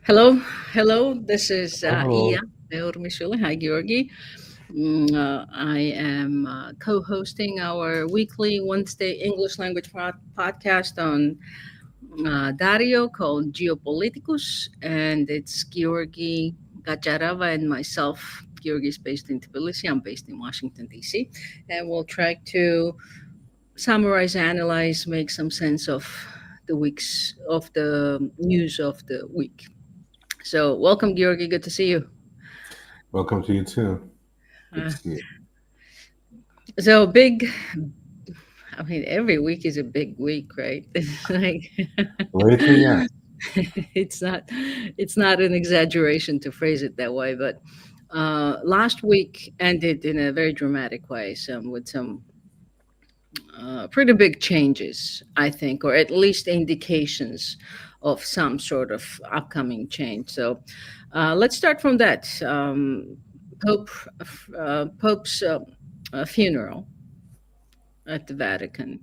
Hello, hello. This is Iya Hello. Mishuli. Hi, Georgi. I am co-hosting our weekly Wednesday English language podcast on Dario called Geo-Politicus, and it's Georgi Gajarava and myself. Georgi is based in Tbilisi. I'm based in Washington D.C., and we'll try to summarize, analyze, make some sense of the news of the week. So, welcome, Georgi. Good to see you. Welcome to you too. Good Uh, to see you. so big. I mean, every week is a big week, right? It's like Lately, yes. it's not. It's not an exaggeration to phrase it that way, but last week ended in a very dramatic way. Some with some pretty big changes, I think, or at least indications of some sort of upcoming change. So let's start from that. Pope Pope's funeral at the Vatican,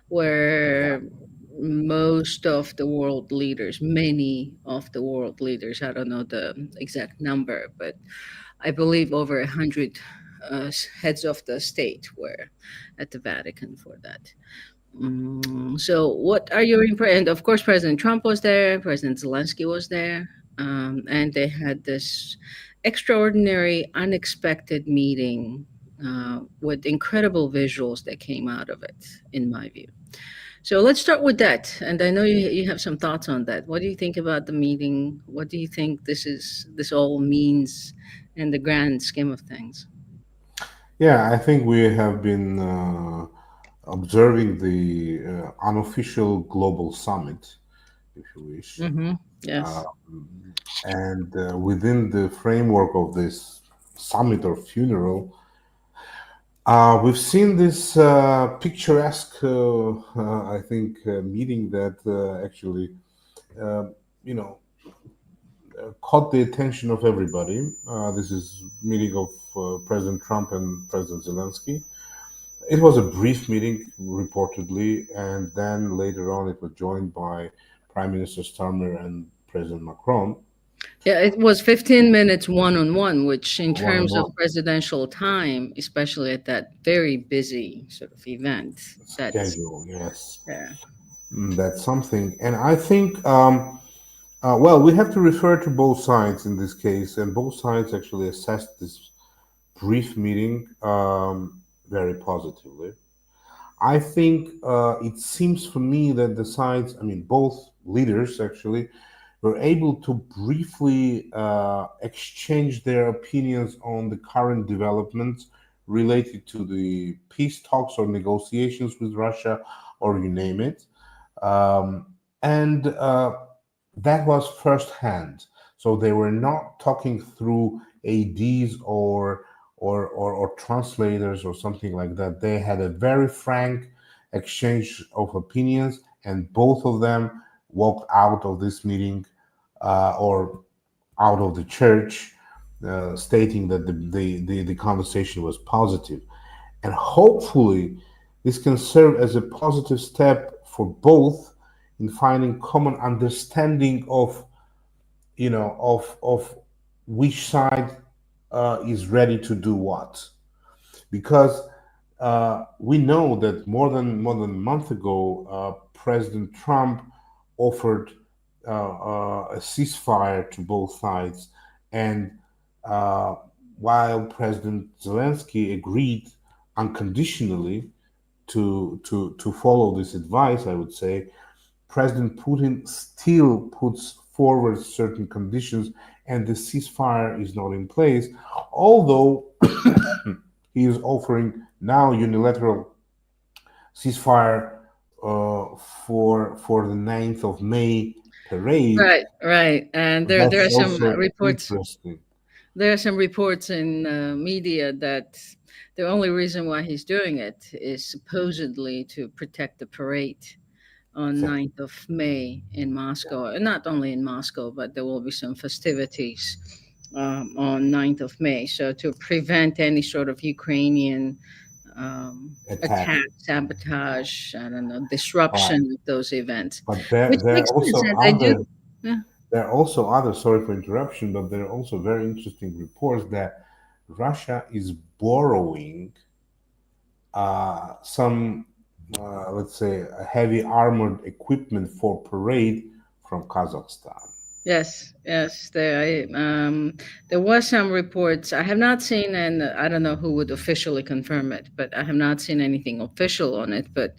where most of the world leaders, many of the world leaders, I don't know the exact number, but I believe over 100 heads of the state were at the Vatican for that. So, what are your impressions? And of course, President Trump was there, President Zelensky was there, and they had this extraordinary, unexpected meeting with incredible visuals that came out of it, in my view. So, let's start with that. And I know you have some thoughts on that. What do you think about the meeting? What do you think this all means in the grand scheme of things? Yeah, I think we have been observing the unofficial global summit, if you wish. Mm-hmm. Uh, Yes. and within the framework of this summit or funeral, we've seen this picturesque, I think, meeting that actually, uh, you know, caught the attention of everybody. This is meeting of President Trump and President Zelensky. It was a brief meeting, reportedly, and then later on it was joined by Prime Minister Starmer and President Macron, Yeah, it was 15 minutes one on one, which in one on terms of one presidential time, especially at that very busy sort of event, that's schedule. Yes. yeah. That's something. And I think, well, we have to refer to both sides in this case, and both sides actually assessed this brief meeting very positively. I think it seems for me that the sides, I mean, both leaders actually, were able to briefly exchange their opinions on the current developments related to the peace talks or negotiations with Russia, or you name it. Um, and that was firsthand. So they were not talking through ADs or translators or something like that. They had a very frank exchange of opinions, and both of them walked out of this meeting or out of the church, stating that the conversation was positive. And hopefully, this can serve as a positive step for both in finding common understanding of of which side is ready to do what, because we know that more than a month ago, President Trump offered a ceasefire to both sides, and uh, while President Zelensky agreed unconditionally to follow this advice, I would say President Putin still puts forward certain conditions, and the ceasefire is not in place, although he is offering now unilateral ceasefire for the 9th of May parade. Right, right. And there That's are some also reports. interesting. There are some reports in media that the only reason why he's doing it is supposedly to protect the parade on Exactly. 9th of May in Moscow. And not only in Moscow, but there will be some festivities on 9th of May. So to prevent any sort of Ukrainian Attack. attack, sabotage, I don't know, Right. disruption of those events, But there which there are makes sense. also And I do, other yeah. there are also other, sorry for interruption, but there are also very interesting reports that Russia is borrowing some, let's say, heavy armored equipment for parade from Kazakhstan. Yes, yes. There was some reports. I have not seen, and I don't know who would officially confirm it, but I have not seen anything official on it. But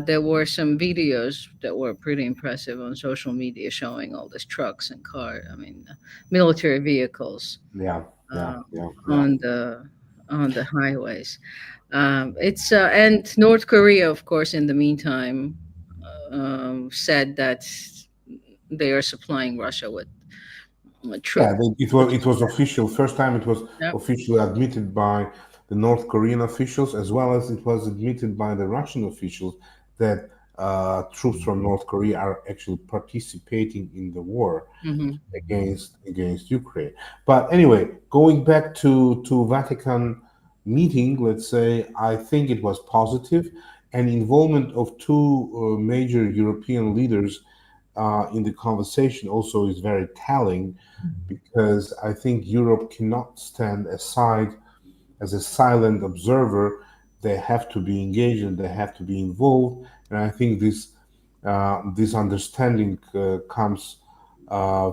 there were some videos that were pretty impressive on social media showing all these trucks and car. I mean, military vehicles Yeah, yeah, uh, yeah, yeah. on the highways. It's and North Korea, of course, in the meantime, said that they are supplying Russia with Yeah, troops, it which it is was official. First time it was yep. officially admitted by the North Korean officials, as well as it was admitted by the Russian officials that troops from North Korea are actually participating in the war Hmm. against Ukraine. But anyway, going back to Vatican meeting, let's say I think it was positive, and involvement of two major European leaders in the conversation also is very telling because I think Europe cannot stand aside as a silent observer. They have to be engaged and they have to be involved. And I think this understanding comes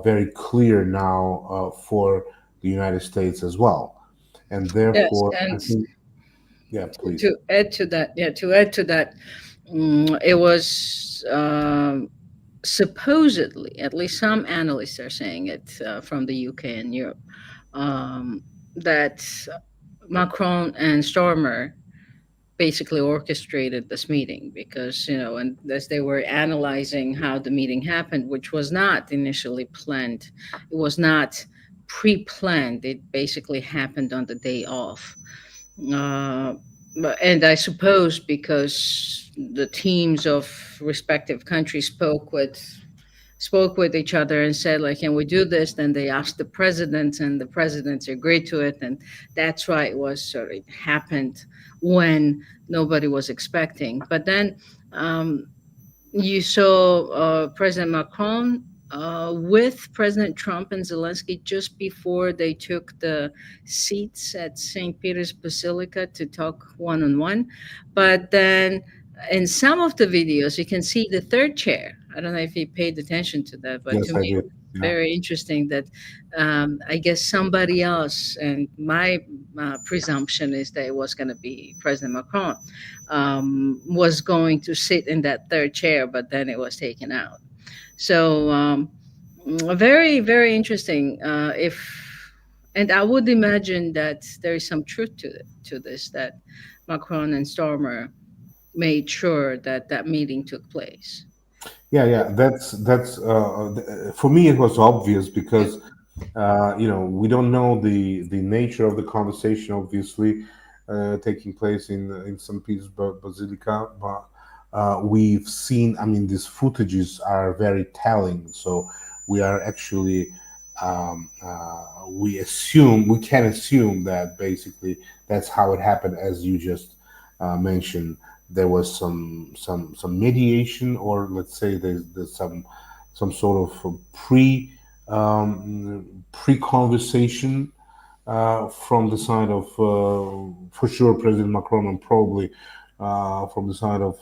very clear now for the United States as well. And Yes, therefore, I and think, yeah, please. to add to that, yeah, to add to that, it was supposedly, at least some analysts are saying it from the UK and Europe, that Macron and Stormer basically orchestrated this meeting because and as they were analyzing how the meeting happened, which was not initially planned, it was not pre-planned, it basically happened on the day off. uh, and I suppose because the teams of respective countries spoke with each other and said, like, can we do this? Then they asked the presidents and the presidents agreed to it, and that's why it was sort of happened when nobody was expecting. But then um, you saw President Macron with President Trump and Zelensky just before they took the seats at St. Peter's Basilica to talk one on one. But then in some of the videos, you can see the third chair. I don't know if you paid attention to that, but to Yes, I me, did. it was Yeah. very interesting that I guess somebody else, and my presumption is that it was going to be President Macron, was going to sit in that third chair, but then it was taken out. So very, very interesting. If and I would imagine that there is some truth to this, that Macron and Stormer made sure that that meeting took place. Yeah, yeah, that's for me it was obvious because we don't know the nature of the conversation, obviously, taking place in St. Peter's Basilica, but we've seen. I mean, these footages are very telling. So we are actually we can assume that basically that's how it happened, as you just mentioned. There was some mediation, or let's say there's some sort of pre conversation from the side of for sure President Macron, and probably from the side of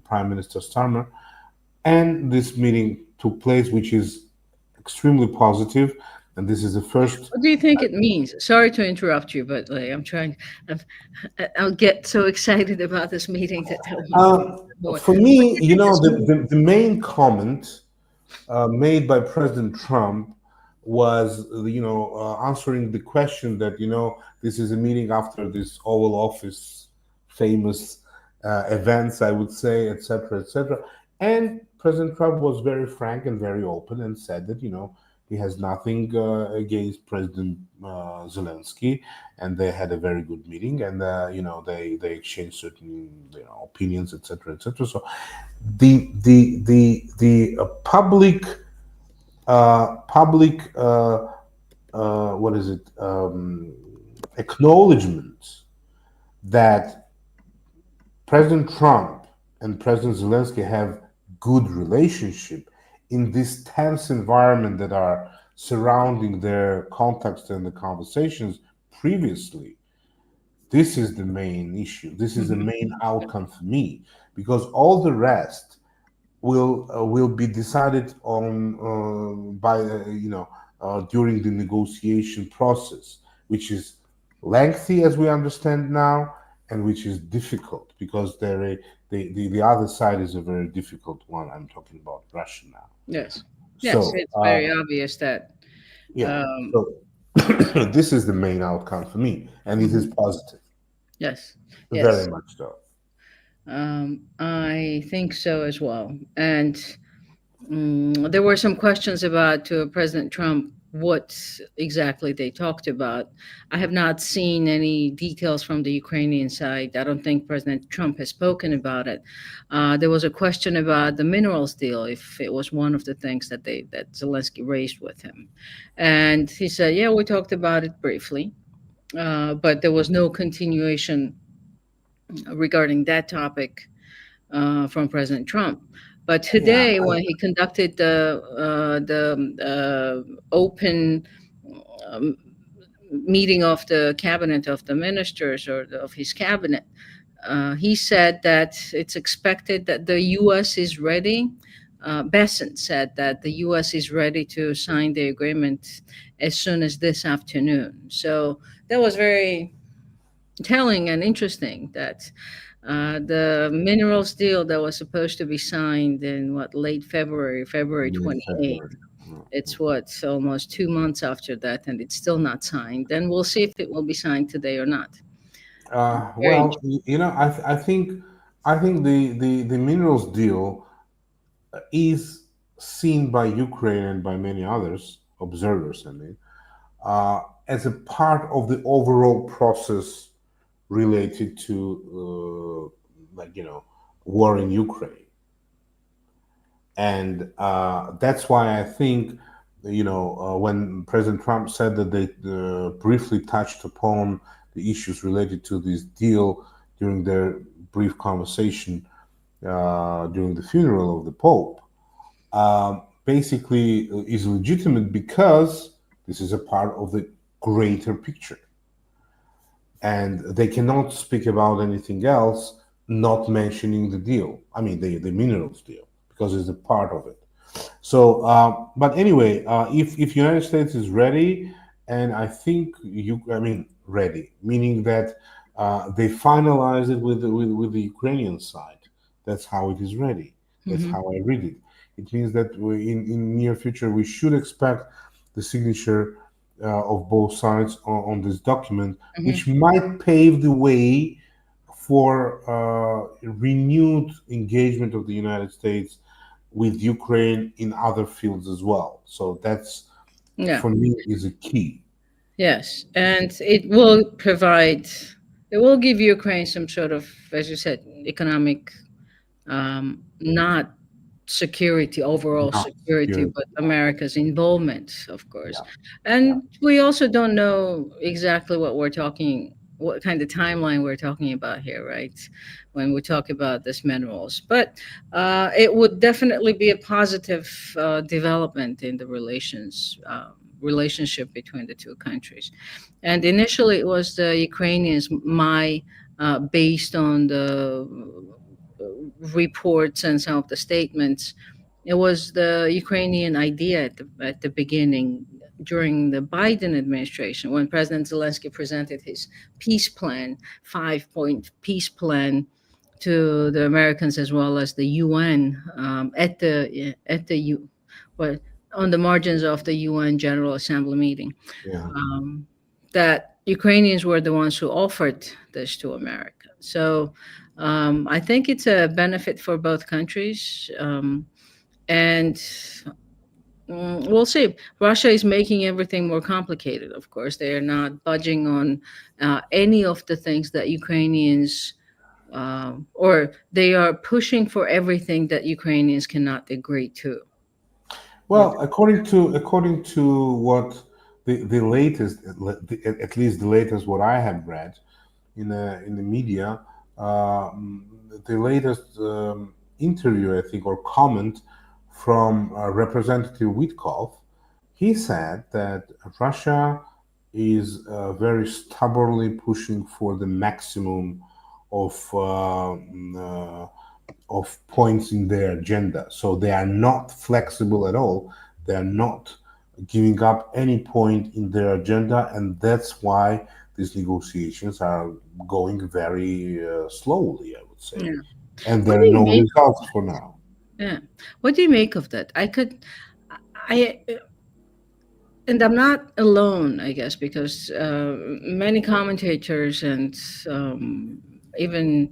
Prime Minister Starmer. And this meeting took place, which is extremely positive. And this is the first. What do you think it means? Sorry to interrupt you, but like I'm trying. I'm, I'll get so excited about this meeting that I want to Uh, more. What for do me, you think this means? the main comment made by President Trump was, answering the question that, this is a meeting after this Oval Office famous events, I would say, etc., etc. And President Trump was very frank and very open and said that, he has nothing against President Zelensky, and they had a very good meeting, and they exchanged certain opinions, etc., etc. So the public what is it acknowledgement that President Trump and President Zelensky have good relationship in this tense environment that are surrounding their context and the conversations previously, this is the main issue. This is the Hmm. main outcome for me, because all the rest will be decided on by during the negotiation process, which is lengthy as we understand now, and which is difficult because the other side is a very difficult one. I'm talking about Russia now. Yes. Yes, So it's very obvious that. yeah, Um, so this is the main outcome for me, and it is mhm. positive, Yes. very Yes. much so. I think so as well. And there were some questions about to President Trump what exactly they talked about. I have not seen any details from the Ukrainian side. I don't think President Trump has spoken about it. There was a question about the minerals deal, if it was one of the things that Zelensky raised with him, and he said, "Yeah, we talked about it briefly, but there was no continuation regarding that topic from President Trump." But Yeah, today, when he conducted the open um, meeting of the cabinet of the ministers or of his cabinet, he said that it's expected that the U.S. is ready. Besant said that the U.S. is ready to sign the agreement as soon as this afternoon. So that was very telling and interesting that the minerals deal that was supposed to be signed in what late February, February mid-February. 28th. It's what almost 2 months after that, and it's still not signed. Then we'll see if it will be signed today or not. Very Well, I think the minerals deal is seen by Ukraine and by many others observers. I mean, as a part of the overall process related to war in Ukraine, and that's why I think when President Trump said that they briefly touched upon the issues related to this deal during their brief conversation during the funeral of the Pope, basically is legitimate because this is a part of the greater picture. And they cannot speak about anything else, not mentioning the deal. I mean, the minerals deal, because it's a part of it. So, but anyway, if United States is ready, and I think I mean, ready, meaning that they finalize it with the Ukrainian side. That's how it is ready. That's hmm how I read it. It means that in near future we should expect the signature of both sides on this document, which hmm might pave the way for renewed engagement of the United States with Ukraine in other fields as well. So that's Yeah. for me is a key. Yes, and it will give Ukraine some sort of, as you said, economic, not security, overall Not security, security. but America's involvement, of Yeah, course. yeah. And we also don't know exactly what kind of timeline we're talking about here, right? When we talk about this minerals. But it would definitely be a positive development in the relationship between the two countries. And initially, it was the Ukrainians, based on the reports and some of the statements. It was the Ukrainian idea at the beginning during the Biden administration when President Zelensky presented his peace plan, 5 point peace plan to the Americans as well as the UN at the well, on the margins of the UN General Assembly meeting. Yeah. Um, that Ukrainians were the ones who offered this to America. So I think it's a benefit for both countries. And we'll see. Russia is making everything more complicated, of course. They are not budging on any of the things that Ukrainians, or they are pushing for everything that Ukrainians cannot agree to. Or Well, according to what the latest, at least the latest what I have read in the media, the latest interview I think or comment from Representative Witkoff. He said that Russia is very stubbornly pushing for the maximum of points in their agenda. So they are not flexible at all. They are not giving up any point in their agenda, and that's why these negotiations are going very slowly, I would say. Yeah. And What there do are you no make? results for now. Yeah. What do you make of that? I, and I'm not alone, I guess, because many commentators and even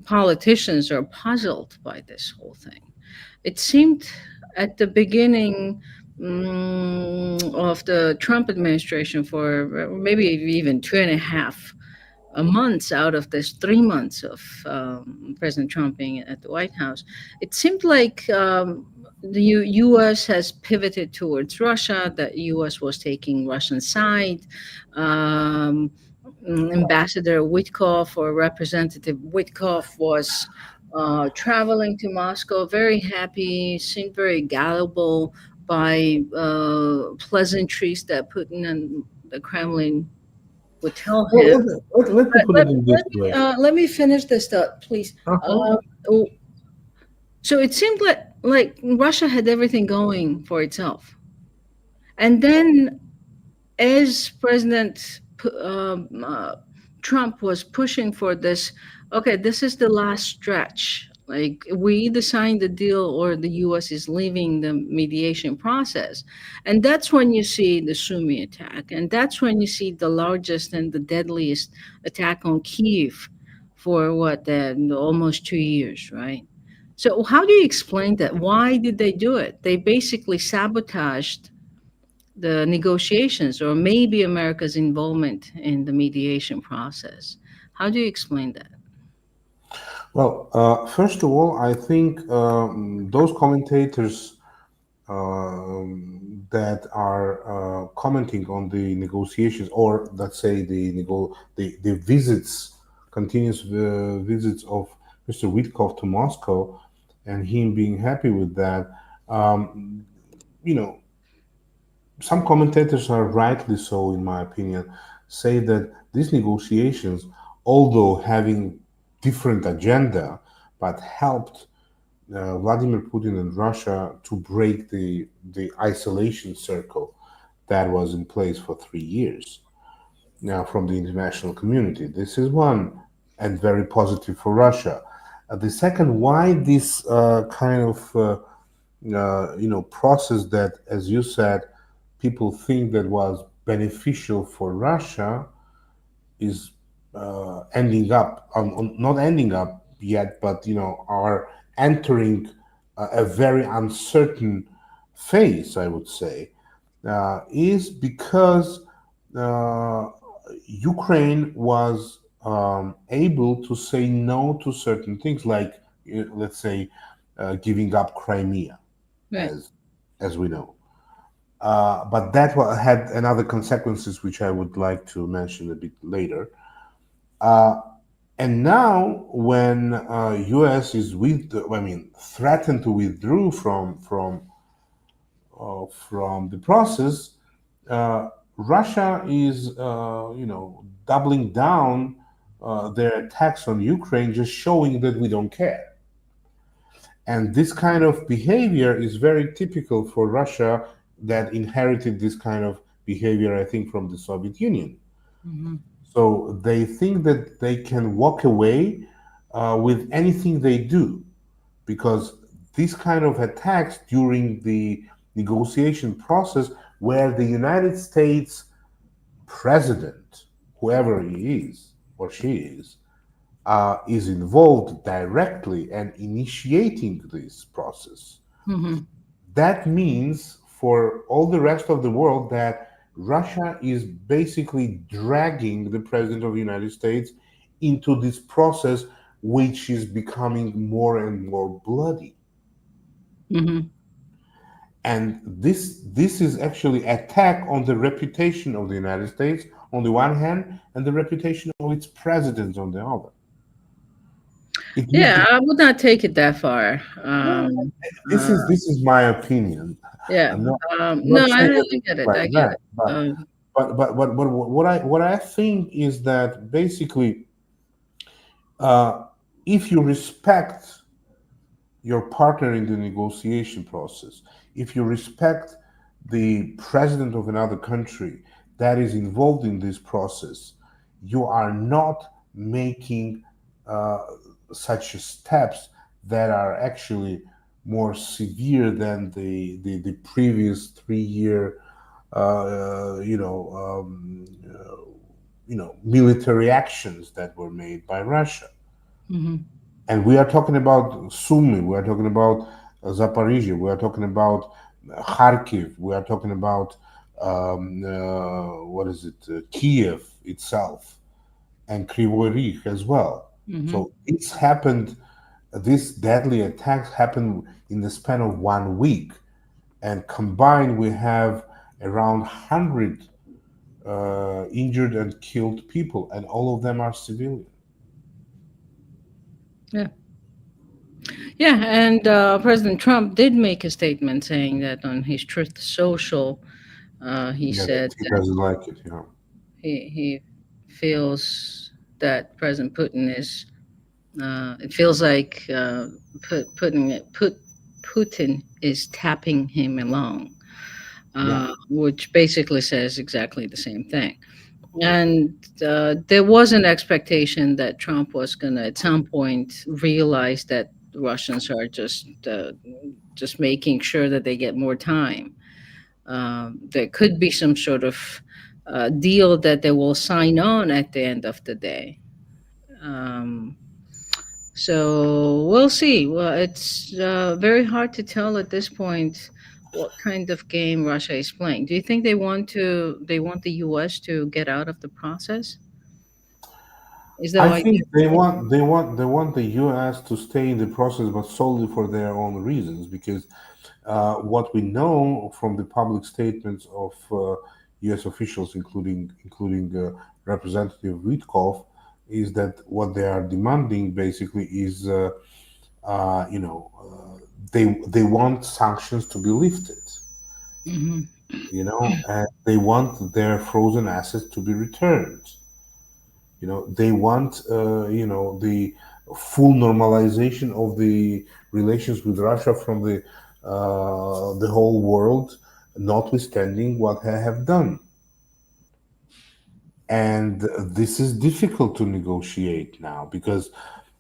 politicians are puzzled by this whole thing. It seemed at the beginning of the Trump administration, for maybe even 2.5 months out of this 3 months of President Trump being at the White House, it seemed like the U.S. has pivoted towards Russia. That U.S. was taking Russian side. Um, Ambassador Witkoff or Representative Witkoff was traveling to Moscow, very happy, seemed very gullible by pleasantries that Putin and the Kremlin would tell Well, him. let me But put it in this way. let me finish this thought, please. Uh-huh. Oh, so it seemed like Russia had everything going for itself, and then as Trump was pushing for this, okay, this is the last stretch. Like we either sign the deal or the U.S. is leaving the mediation process, and that's when you see the Sumy attack, and that's when you see the largest and the deadliest attack on Kiev for almost 2 years, right? So how do you explain that? Why did they do it? They basically sabotaged the negotiations or maybe America's involvement in the mediation process. How do you explain that? Well, first of all, I think those commentators that are commenting on the negotiations, or let's say the visits, continuous visits of Mr. Witkoff to Moscow, and him being happy with that. Um, you know, some commentators are rightly so, in my opinion, say that these negotiations, although having different agenda, but helped Vladimir Putin and Russia to break the isolation circle that was in place for 3 years now from the international community. This is one, and very positive for Russia. The second, why this kind of process that, as you said, people think that was beneficial for Russia is ending up not ending up yet, but are entering a very uncertain phase, I would say, is because uh, Ukraine was able to say no to certain things, like let's say giving up Crimea, Right. as we know. But that had another consequences, which I would like to mention a bit later. Uh, and now, when U.S. is threatened to withdraw from the process, Russia is doubling down their attacks on Ukraine, just showing that we don't care. And this kind of behavior is very typical for Russia, that inherited this kind of behavior, I think, from the Soviet Union. Hmm. So they think that they can walk away with anything they do, because these kind of attacks during the negotiation process, where the United States president, whoever he is or she is involved directly and initiating this process. Hmm. That means for all the rest of the world that Russia is basically dragging the president of the United States into this process, which is becoming more and more bloody. Hmm. And this is actually attack on the reputation of the United States on the one hand, and the reputation of its president on the other. It gives Yeah, the I would not take it that far. well, Uh, this is my opinion. yeah. I'm not No, saying that I it's get it. like I get that, it. Um, but what I think is that basically, uh, if you respect your partner in the negotiation process, if you respect the president of another country that is involved in this process, you are not making uh, such steps that are actually more severe than the previous 3 year uh, you know military actions that were made by Russia. mhm, And we are talking about Sumy, we are talking about Zaporizhia, we are talking about Kharkiv, we are talking about what is it, Kiev itself, and Kryvyi Rih as well. mhm. So it's happened. These deadly attacks happened in the span of 1 week, and combined we have around 100 injured and killed people, and all of them are civilian. Yeah. Yeah, and President Trump did make a statement saying that on his Truth Social, he Yeah, that said he that doesn't like it. he feels that President Putin is. It feels like Putin is tapping him along, Yeah. which basically says exactly the same thing. And there was an expectation that Trump was going to, at some point, realize that the Russians are just making sure that they get more time. There could be some sort of deal that they will sign on at the end of the day. Um, so we'll see. Well, it's very hard to tell at this point what kind of game Russia is playing. Do you think they want the U.S. to get out of the process? Is that I why think they're playing? they want the U.S. to stay in the process, but solely for their own reasons. Because what we know from the public statements of U.S. officials, including Representative Witkoff, is that what they are demanding basically is they want sanctions to be lifted. Hmm. And they want their frozen assets to be returned. They want the full normalization of the relations with Russia from the whole world, notwithstanding what they have done. And this is difficult to negotiate now because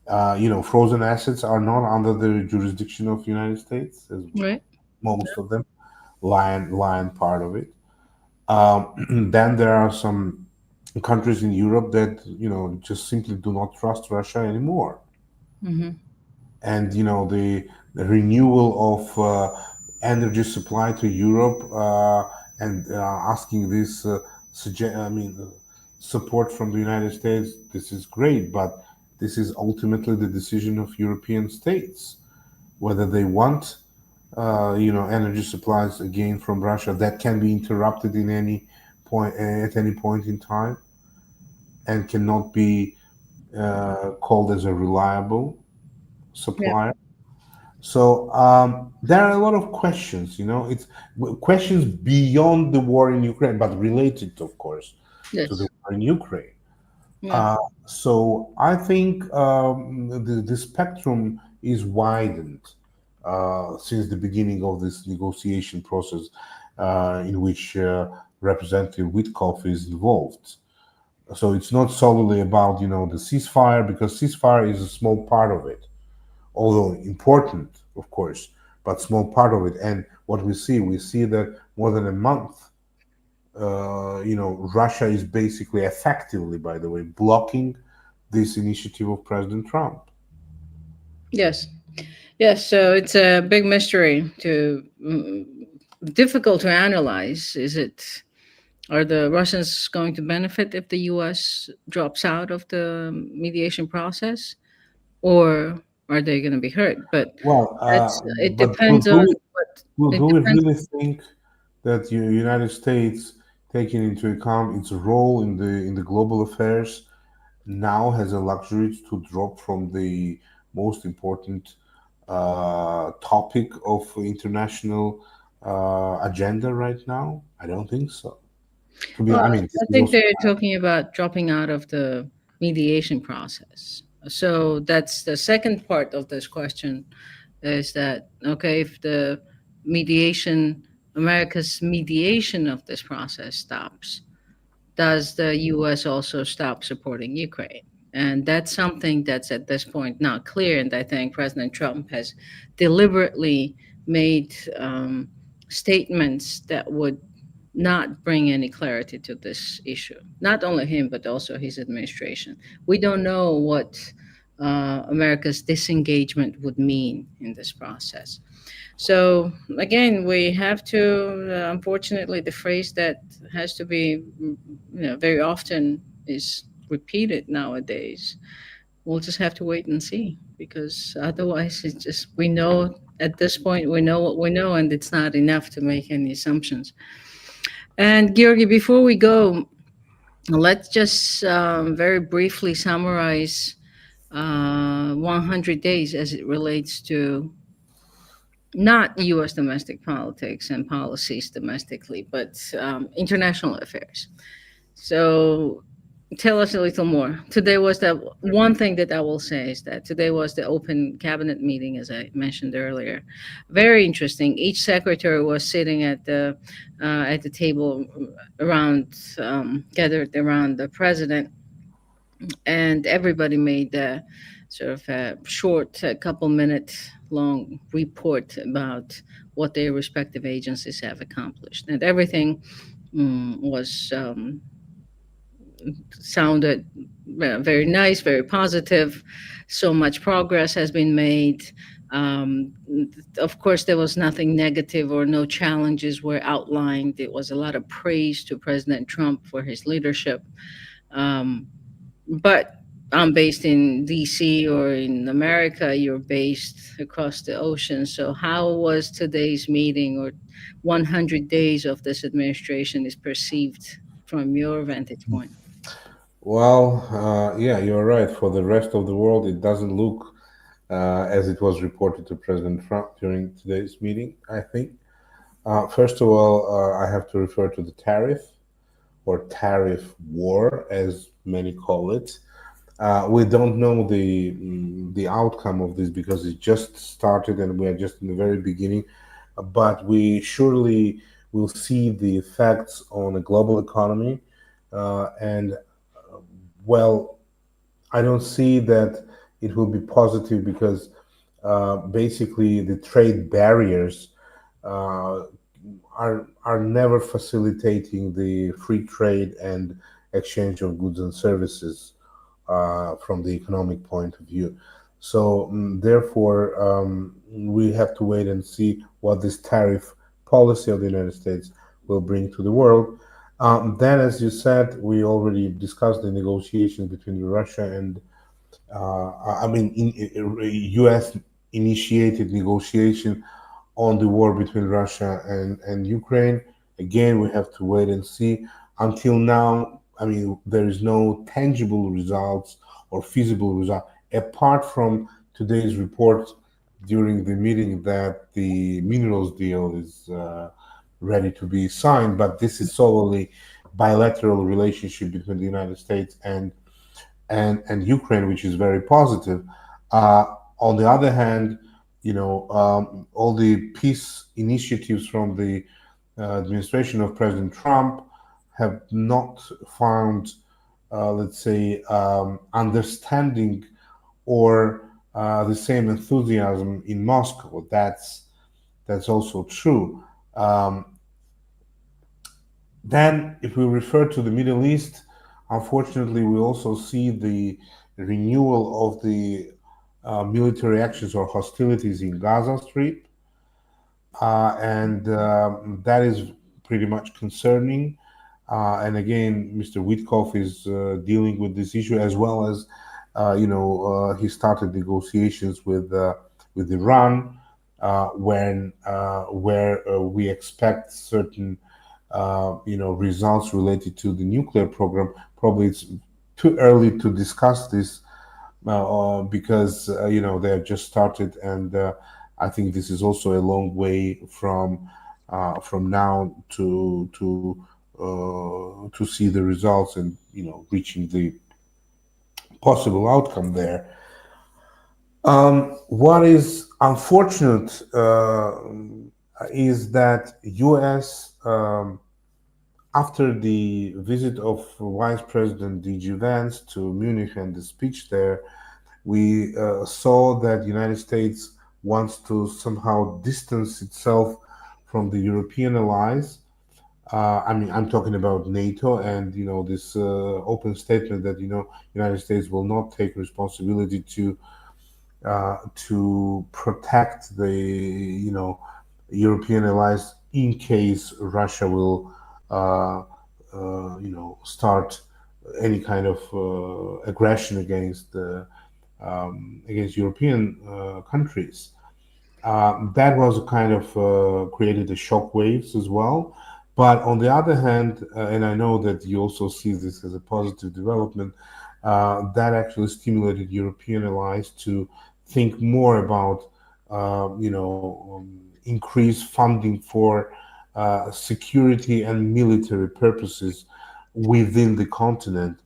frozen assets are not under the jurisdiction of the United States, as we know, Right. most of them, lion part of it. Then there are some countries in Europe that just simply do not trust Russia anymore, Hmm. and the renewal of energy supply to Europe and asking this support from the United States. This is great, but this is ultimately the decision of European states whether they want energy supplies again from Russia that can be interrupted in any point at any point in time and cannot be called as a reliable Yeah. supplier. So there are a lot of questions. It's questions beyond the war in Ukraine, but related, of course, to the Yes. war in Ukraine. Yeah. Uh, so I think the spectrum is widened since the beginning of this negotiation process, in which Representative Witkoff is involved. So it's not solely about the ceasefire, because ceasefire is a small part of it, although important, of course, but small part of it. And what we see that more than a month, Russia is basically effectively, by the way, blocking this initiative of President Trump. Yes. Yes. So it's a big mystery difficult to analyze. Are the Russians going to benefit if the U.S. drops out of the mediation process, or are they going to be hurt? But Well, it but depends on what do it we depends. really think that the United States, taking into account its role in the global affairs, now has a luxury to drop from the most important topic of international agenda right now? I don't think so. To be, Well, I mean, this I is think also they're talking about dropping out of the mediation process. So that's the second part of this question, is that okay, if the mediation, America's mediation of this process stops, does the US also stop supporting Ukraine? And that's something that's at this point not clear. And I think President Trump has deliberately made statements that would not bring any clarity to this issue. Not only him, but also his administration. We don't know what America's disengagement would mean in this process. So again, we have to, unfortunately, the phrase that has to be, very often is repeated nowadays. We'll just have to wait and see, because otherwise, it's just we know at this point we know what we know, and it's not enough to make any assumptions. And Georgi, before we go, let's just very briefly summarize 100 days as it relates to not U.S. domestic politics and policies domestically, but international affairs. So tell us a little more. Today was the one thing that I will say is that today was the open cabinet meeting, as I mentioned earlier. Very interesting. Each secretary was sitting at the table around, gathered around the president, and everybody made sort of a short, couple minute long report about what their respective agencies have accomplished, and everything was sounded very nice, very positive. So much progress has been made. Um, of course, there was nothing negative or no challenges were outlined. It was a lot of praise to President Trump for his leadership. Um, but I'm based in DC, or in America, you're based across the ocean. So, how was today's meeting, or 100 days of this administration, is perceived from your vantage point? well, yeah, you're right. For the rest of the world, it doesn't look as it was reported to President Trump during today's meeting, I think. First of all, I have to refer to the tariff or tariff war, as many call it. We don't know the outcome of this because it just started and we are just in the very beginning. But we surely will see the effects on the global economy. And well, I don't see that it will be positive because basically the trade barriers uh, are never facilitating the free trade and exchange of goods and services from the economic point of view. So therefore, we have to wait and see what this tariff policy of the United States will bring to the world. Then, as you said, we already discussed the negotiations between Russia and I mean, U.S. initiated negotiation on the war between Russia and Ukraine. Again, we have to wait and see. Until now, I mean, there is no tangible results or feasible result apart from today's report during the meeting that the minerals deal is ready to be signed. But this is solely bilateral relationship between the United States and Ukraine, which is very positive. Uh, on the other hand, all the peace initiatives from the administration of President Trump have not found, let's say, understanding or the same enthusiasm in Moscow. That's also true. Um, Then, if we refer to the Middle East, unfortunately, we also see the renewal of the military actions or hostilities in Gaza Strip, and that is pretty much concerning. And again, Mr. Witkoff is dealing with this issue as well as, he started negotiations with Iran, where we expect certain results related to the nuclear program. Probably it's too early to discuss this because they have just started, and I think this is also a long way from now to see the results and reaching the possible outcome there. What is unfortunate is that U.S. After the visit of Vice President D.G. Vance to Munich and the speech there, we saw that United States wants to somehow distance itself from the European allies. I mean, I'm talking about NATO and this open statement that United States will not take responsibility to protect the European allies in case Russia will start any kind of aggression against European countries. That was kind of created the shock waves as well. But on the other hand, and I know that you also see this as a positive development, that actually stimulated European allies to think more about, increased funding for security and military purposes within the continent,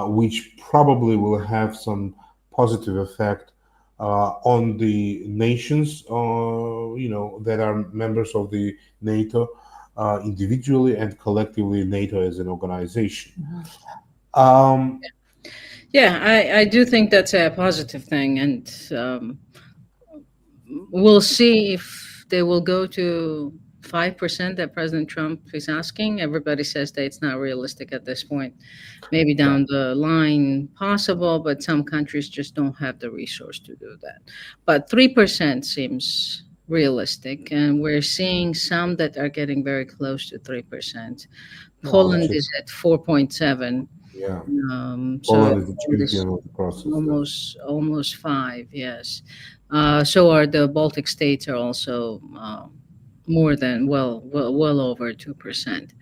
which probably will have some positive effect on the nations, that are members of the NATO, individually and collectively, NATO as an organization. Mhm. Um, Yeah, I do think that's a positive thing, and we'll see if they will go to 5% that President Trump is asking. Everybody says that it's not realistic at this point. Maybe yeah, down the line, possible, but some countries just don't have the resource to do that. But 3% seems realistic, and we're seeing some that are getting very close to 3%. which Poland is is at 4.7. yeah, So Poland is the Poland is champion of the process there. almost 5, yes. So are the Baltic states are also more than well over 2%.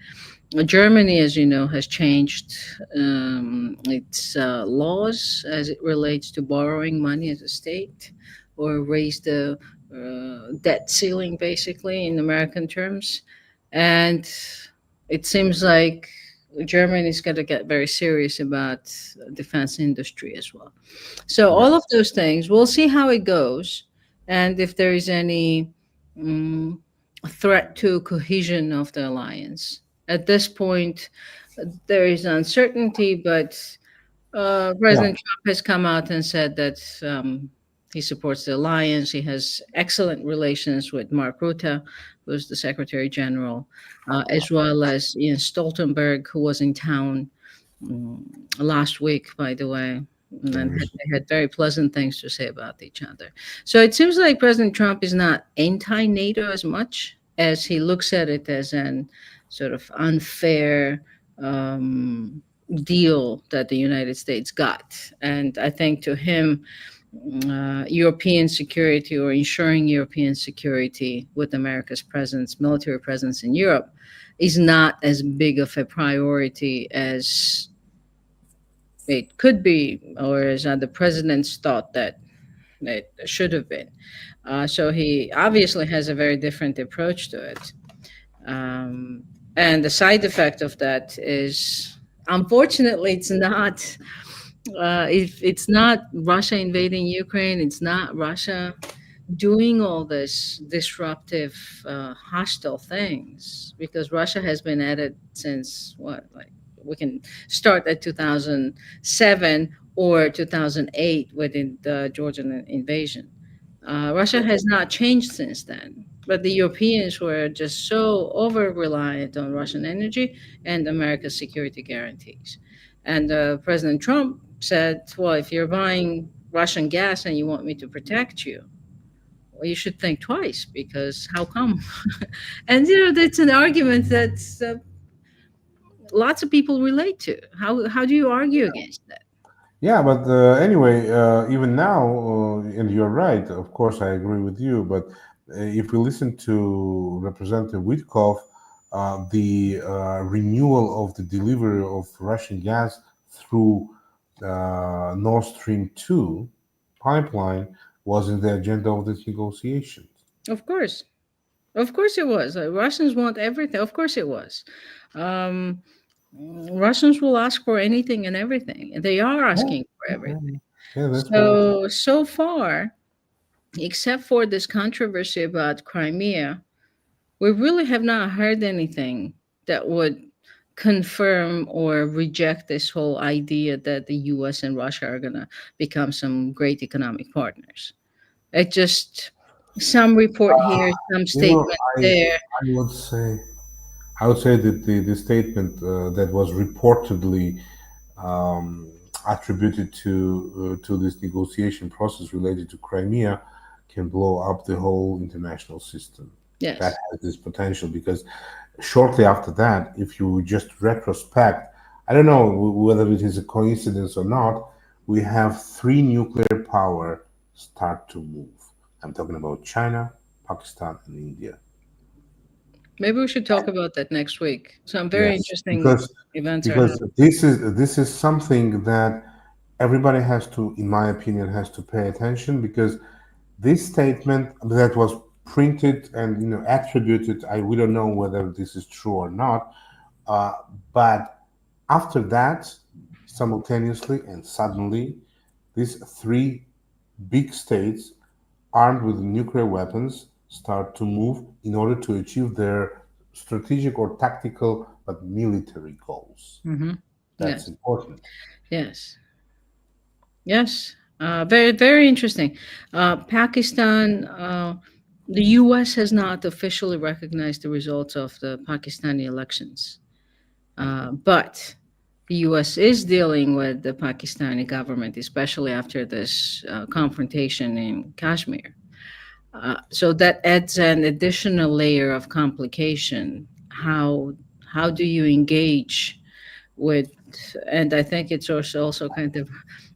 Germany, as you know, has changed its laws as it relates to borrowing money as a state, or raised the debt ceiling, basically, in American terms. And it seems like Germany is going to get very serious about defense industry as well. So Yeah, all of those things, we'll see how it goes, and if there is any mm, threat to cohesion of the alliance. At this point, there is uncertainty, but yeah, President Trump has come out and said that he supports the alliance. He has excellent relations with Mark Rutte, who's the Secretary General, as well as Ian Stoltenberg, who was in town mm, last week, by the way. And then mhm, they had very pleasant things to say about each other. So it seems like President Trump is not anti NATO as much as he looks at it as an sort of unfair um, deal that the United States got. And I think to him, European security, or ensuring European security with America's presence, military presence in Europe, is not as big of a priority as it could be, or as other presidents thought that it should have been. So he obviously has a very different approach to it. Um, and the side effect of that is, unfortunately, it's not. If it's not Russia invading Ukraine, it's not Russia doing all this disruptive, hostile things, because Russia has been at it since what, like, we can start at 2007 or 2008 with the Georgian invasion. Russia has not changed since then. But the Europeans were just so over reliant on Russian energy and America's security guarantees. And President Trump said, well, if you're buying Russian gas and you want me to protect you, well, you should think twice, because how come? And that's an argument that lots of people relate to. How do you argue against that? yeah. But anyway, even now, and you're right. Of course, I agree with you. But if we listen to Representative Witkov, the renewal of the delivery of Russian gas through Nord Stream 2 pipeline was in the agenda of these negotiations. Of course. Of course it was. Russians want everything. Of course it was. Um, Russians will ask for anything and everything. And they are Yeah, asking for yeah, yeah, everything. yeah. Yeah, that's right. So far, except for this controversy about Crimea, we really have not heard anything that would confirm or reject this whole idea that the US and Russia are going to become some great economic partners. It just some report here, some You know, statement there. I would say I would say that the statement that was reportedly um, attributed to this negotiation process related to Crimea can blow up the whole international system. That Yes. has this potential because shortly after that, if you just retrospect, I don't know whether it is a coincidence or not, we have three nuclear power start to move. I'm talking about China, Pakistan, and India. Maybe we should talk about that next week. Some very Yes, interesting events are happening. this is something that everybody has to, in my opinion, has to pay attention because this statement that was printed and attributed, we don't know whether this is true or not, uh, but after that, simultaneously and suddenly, these three big states armed with nuclear weapons start to move in order to achieve their strategic or tactical but military goals. Hmm. That's Yes. important. Yes. Yes. Very, very interesting. Pakistan, the US has not officially recognized the results of the Pakistani elections. But the US is dealing with the Pakistani government, especially after this confrontation in Kashmir. So that adds an additional layer of complication. How do you engage with, and I think it's also kind of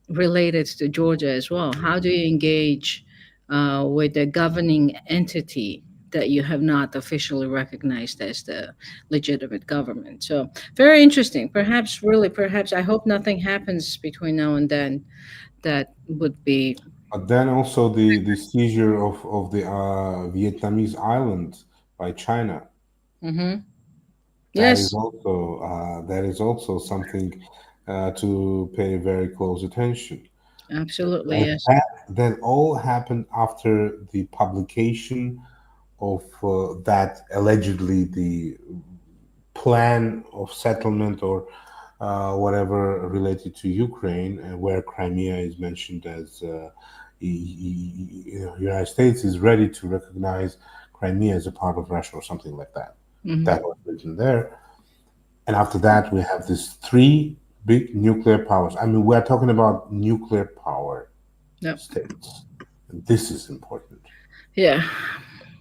related to Georgia as well. How do you engage with a governing entity that you have not officially recognized as the legitimate government? So very interesting. Perhaps, really, perhaps I hope nothing happens between now and then that would be. But then also the seizure of the Vietnamese island by China. Hmm. That is Yes, something to pay very close attention. absolutely. And Yes. that all happened after the publication of that allegedly the plan of settlement or whatever related to Ukraine, where Crimea is mentioned as United States is ready to recognize Crimea as a part of Russia or something like that. Hmm. That was written there. And after that, we have these three big nuclear powers. I mean, we're talking about nuclear power Yep. states. And this is important. Yeah.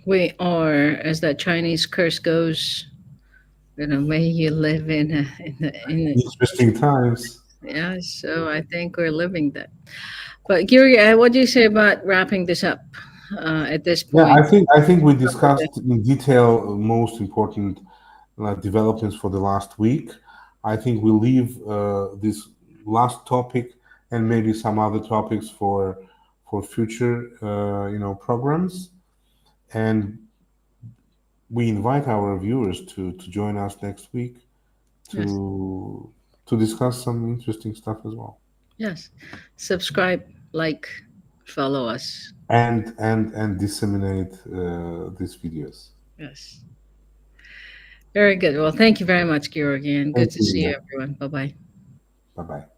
We are, as that Chinese curse goes, may you live Interesting times. yeah. So I think we're living that. But Gary, what do you say about wrapping this up at this Yeah, point? I think we discussed in detail most important developments for the last week. I think we'll leave this last topic and maybe some other topics for future programs. And we invite our viewers to join us next week Yes, to discuss some interesting stuff as well. yes. Subscribe, like, follow us. And disseminate these videos. Yes. Very good. Well, thank you very much, Georgi, and good Thank to see you, you. everyone. Bye bye. Bye bye.